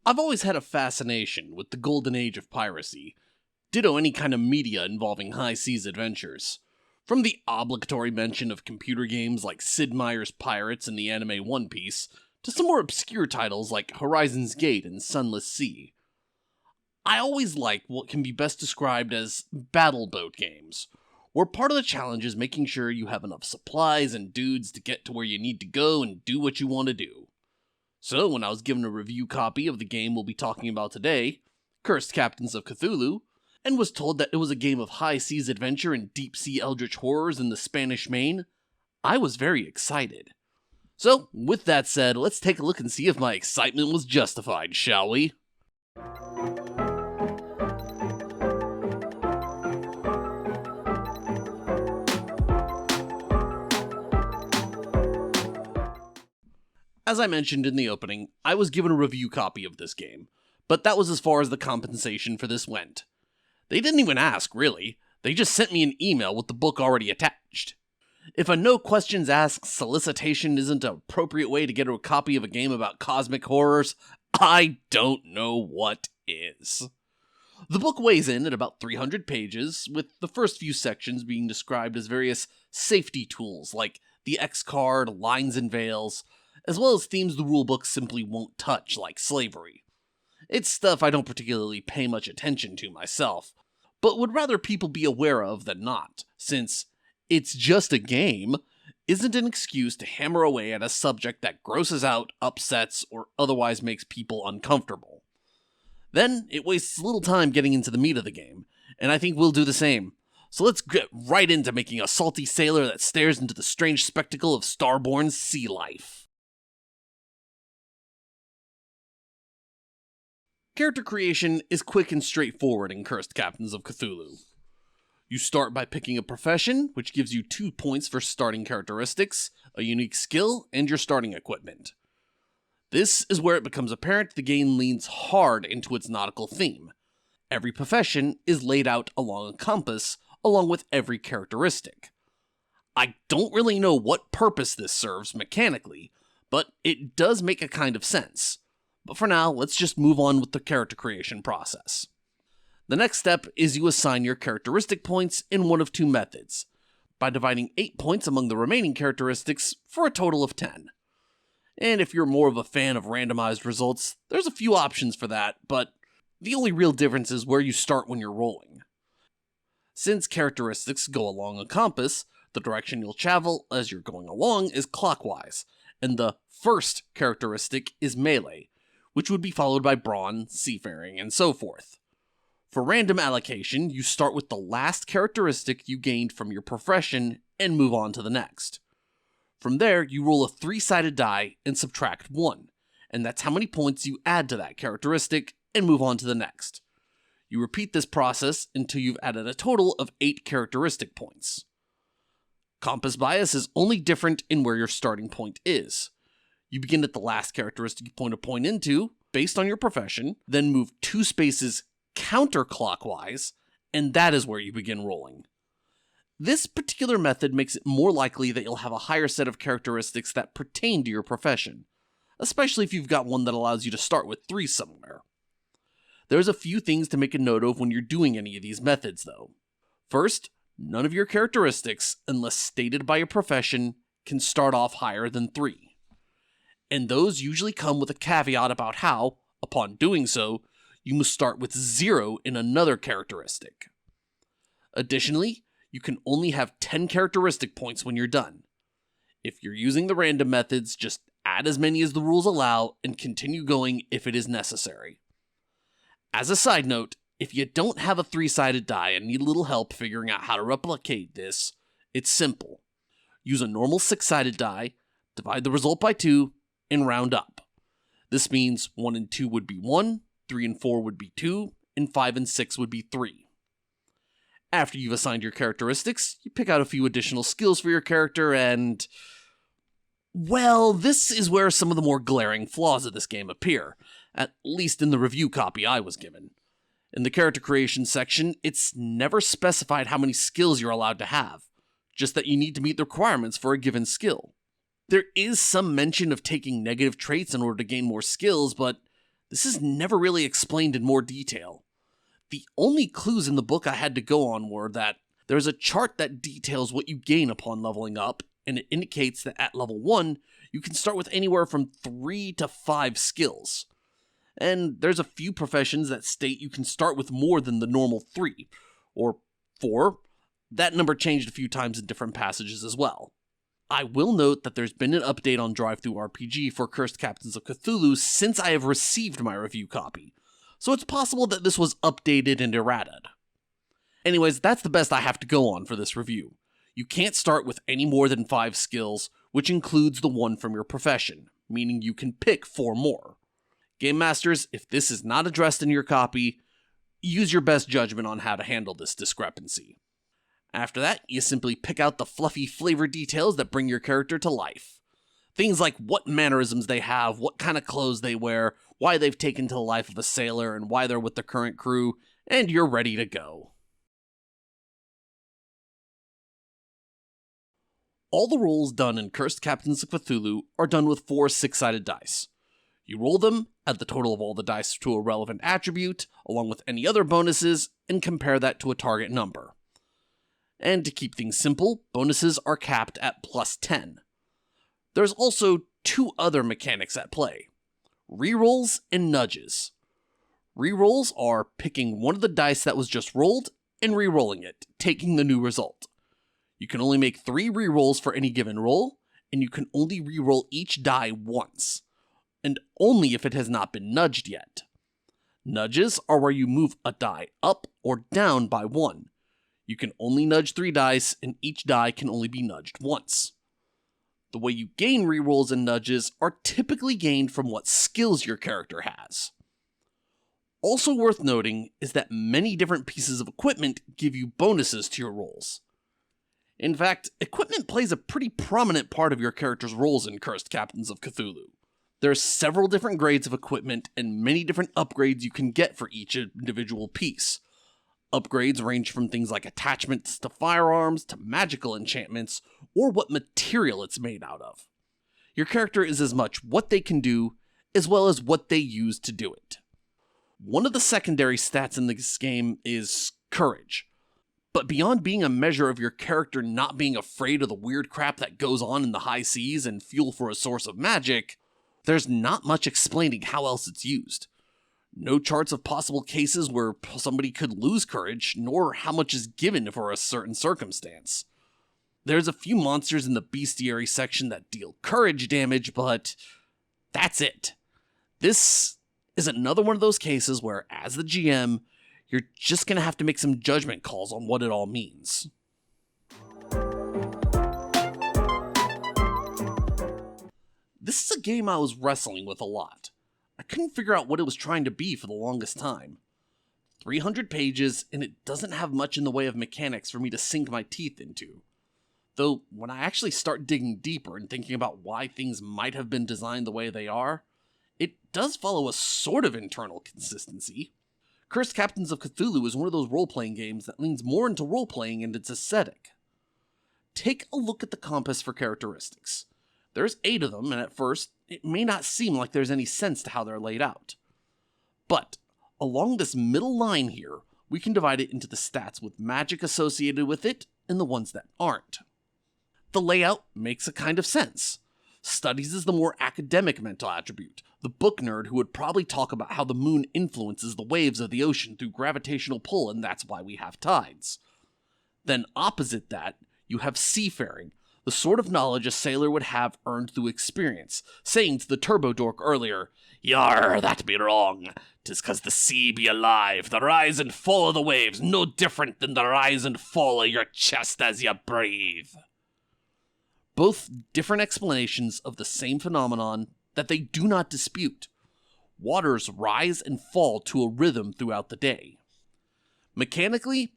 I've always had a fascination with the golden age of piracy, ditto any kind of media involving high seas adventures. From the obligatory mention of computer games like Sid Meier's Pirates and the anime One Piece, to some more obscure titles like Horizon's Gate and Sunless Sea. I always like what can be best described as battle boat games, where part of the challenge is making sure you have enough supplies and dudes to get to where you need to go and do what you want to do. So when I was given a review copy of the game we'll be talking about today, Cursed Captains of Cthulhu, and was told that it was a game of high seas adventure and deep sea eldritch horrors in the Spanish Main, I was very excited. So, with that said, let's take a look and see if my excitement was justified, shall we? As I mentioned in the opening, I was given a review copy of this game, but that was as far as the compensation for this went. They didn't even ask, really. They just sent me an email with the book already attached. If a no questions asked solicitation isn't an appropriate way to get a copy of a game about cosmic horrors, I don't know what is. The book weighs in at about 300 pages, with the first few sections being described as various safety tools like the X card, lines and veils, as well as themes the rulebook simply won't touch, like slavery. It's stuff I don't particularly pay much attention to myself, but would rather people be aware of than not, since it's just a game isn't an excuse to hammer away at a subject that grosses out, upsets, or otherwise makes people uncomfortable. Then it wastes little time getting into the meat of the game, and I think we'll do the same. So let's get right into making a salty sailor that stares into the strange spectacle of starborn sea life. Character creation is quick and straightforward in Cursed Captains of Cthulhu. You start by picking a profession, which gives you 2 points for starting characteristics, a unique skill, and your starting equipment. This is where it becomes apparent the game leans hard into its nautical theme. Every profession is laid out along a compass, along with every characteristic. I don't really know what purpose this serves mechanically, but it does make a kind of sense. But for now, let's just move on with the character creation process. The next step is you assign your characteristic points in one of 2 methods, by dividing 8 points among the remaining characteristics for a total of 10. And if you're more of a fan of randomized results, there's a few options for that, but the only real difference is where you start when you're rolling. Since characteristics go along a compass, the direction you'll travel as you're going along is clockwise, and the first characteristic is melee, which would be followed by brawn, seafaring, and so forth. For random allocation, you start with the last characteristic you gained from your profession and move on to the next. From there, you roll a 3-sided die and subtract 1, and that's how many points you add to that characteristic and move on to the next. You repeat this process until you've added a total of 8 characteristic points. Compass bias is only different in where your starting point is. You begin at the last characteristic you point a point into, based on your profession, then move 2 spaces counterclockwise, and that is where you begin rolling. This particular method makes it more likely that you'll have a higher set of characteristics that pertain to your profession, especially if you've got one that allows you to start with 3 somewhere. There's a few things to make a note of when you're doing any of these methods, though. First, none of your characteristics, unless stated by your profession, can start off higher than 3. And those usually come with a caveat about how, upon doing so, you must start with 0 in another characteristic. Additionally, you can only have 10 characteristic points when you're done. If you're using the random methods, just add as many as the rules allow and continue going if it is necessary. As a side note, if you don't have a 3-sided die and need a little help figuring out how to replicate this, it's simple. Use a normal 6-sided die, divide the result by 2, and round up. This means 1 and 2 would be 1, 3 and 4 would be 2, and 5 and 6 would be 3. After you've assigned your characteristics, you pick out a few additional skills for your character and... well, this is where some of the more glaring flaws of this game appear, at least in the review copy I was given. In the character creation section, it's never specified how many skills you're allowed to have, just that you need to meet the requirements for a given skill. There is some mention of taking negative traits in order to gain more skills, but This is never really explained in more detail. The only clues in the book I had to go on were that there's a chart that details what you gain upon leveling up, and it indicates that at level 1, you can start with anywhere from 3 to 5 skills. And there's a few professions that state you can start with more than the normal 3, or 4. That number changed a few times in different passages as well. I will note that there's been an update on DriveThruRPG for Cursed Captains of Cthulhu since I have received my review copy, so it's possible that this was updated and errated. Anyways, that's the best I have to go on for this review. You can't start with any more than 5 skills, which includes the one from your profession, meaning you can pick 4 more. Game Masters, if this is not addressed in your copy, use your best judgment on how to handle this discrepancy. After that, you simply pick out the fluffy flavor details that bring your character to life. Things like what mannerisms they have, what kind of clothes they wear, why they've taken to the life of a sailor, and why they're with the current crew, and you're ready to go. All the rolls done in Cursed Captains of Cthulhu are done with 4 6-sided dice. You roll them, add the total of all the dice to a relevant attribute, along with any other bonuses, and compare that to a target number. And to keep things simple, bonuses are capped at plus 10. There's also 2 other mechanics at play: rerolls and nudges. Rerolls are picking one of the dice that was just rolled and rerolling it, taking the new result. You can only make 3 rerolls for any given roll, and you can only reroll each die once, and only if it has not been nudged yet. Nudges are where you move a die up or down by 1. You can only nudge 3 dice, and each die can only be nudged once. The way you gain rerolls and nudges are typically gained from what skills your character has. Also worth noting is that many different pieces of equipment give you bonuses to your rolls. In fact, equipment plays a pretty prominent part of your character's rolls in Cursed Captains of Cthulhu. There are several different grades of equipment and many different upgrades you can get for each individual piece. Upgrades range from things like attachments to firearms to magical enchantments, or what material it's made out of. Your character is as much what they can do, as well as what they use to do it. One of the secondary stats in this game is courage. But beyond being a measure of your character not being afraid of the weird crap that goes on in the high seas and fuel for a source of magic, there's not much explaining how else it's used. No charts of possible cases where somebody could lose courage, nor how much is given for a certain circumstance. There's a few monsters in the bestiary section that deal courage damage, but that's it. This is another one of those cases where, as the GM, you're just going to have to make some judgment calls on what it all means. This is a game I was wrestling with a lot. I couldn't figure out what it was trying to be for the longest time. 300 pages, and it doesn't have much in the way of mechanics for me to sink my teeth into. Though, when I actually start digging deeper and thinking about why things might have been designed the way they are, it does follow a sort of internal consistency. Cursed Captains of Cthulhu is one of those role-playing games that leans more into role-playing and its aesthetic. Take a look at the compass for characteristics. There's 8 of them, and at first, it may not seem like there's any sense to how they're laid out. But, along this middle line here, we can divide it into the stats with magic associated with it, and the ones that aren't. The layout makes a kind of sense. Studies is the more academic mental attribute, the book nerd who would probably talk about how the moon influences the waves of the ocean through gravitational pull, and that's why we have tides. Then opposite that, you have seafaring, the sort of knowledge a sailor would have earned through experience, saying to the turbo dork earlier, "Yar, that be wrong. 'Tis 'cause the sea be alive, the rise and fall of the waves no different than the rise and fall of your chest as you breathe." Both different explanations of the same phenomenon that they do not dispute. Waters rise and fall to a rhythm throughout the day. Mechanically,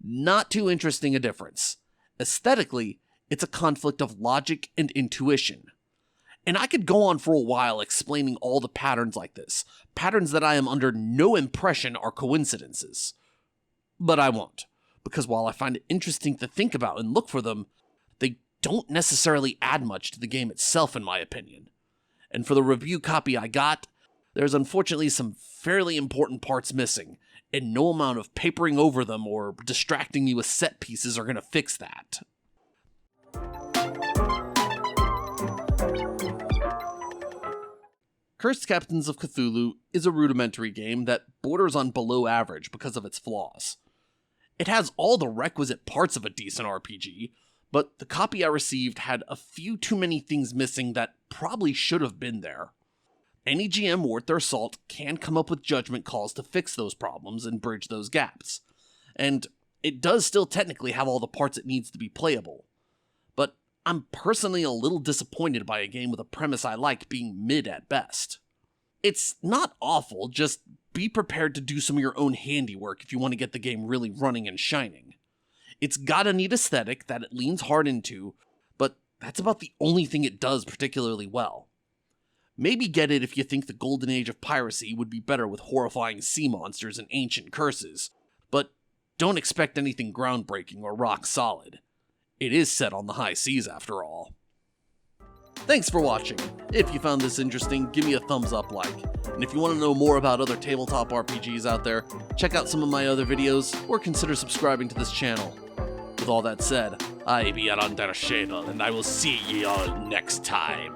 not too interesting a difference. Aesthetically, it's a conflict of logic and intuition. And I could go on for a while explaining all the patterns like this, patterns that I am under no impression are coincidences. But I won't, because while I find it interesting to think about and look for them, they don't necessarily add much to the game itself in my opinion. And for the review copy I got, There's unfortunately some fairly important parts missing, and no amount of papering over them or distracting you with set pieces are going to fix that. Cursed Captains of Cthulhu is a rudimentary game that borders on below average because of its flaws. It has all the requisite parts of a decent RPG, but the copy I received had a few too many things missing that probably should have been there. Any GM worth their salt can come up with judgment calls to fix those problems and bridge those gaps. And it does still technically have all the parts it needs to be playable. But I'm personally a little disappointed by a game with a premise I like being mid at best. It's not awful, just be prepared to do some of your own handiwork if you want to get the game really running and shining. It's got a neat aesthetic that it leans hard into, but that's about the only thing it does particularly well. Maybe get it if you think the golden age of piracy would be better with horrifying sea monsters and ancient curses, but don't expect anything groundbreaking or rock solid. It is set on the high seas after all. Thanks for watching. If you found this interesting, give me a thumbs up like. And if you want to know more about other tabletop RPGs out there, check out some of my other videos, or consider subscribing to this channel. With all that said, I be Aran der Schädel, and I will see ye all next time.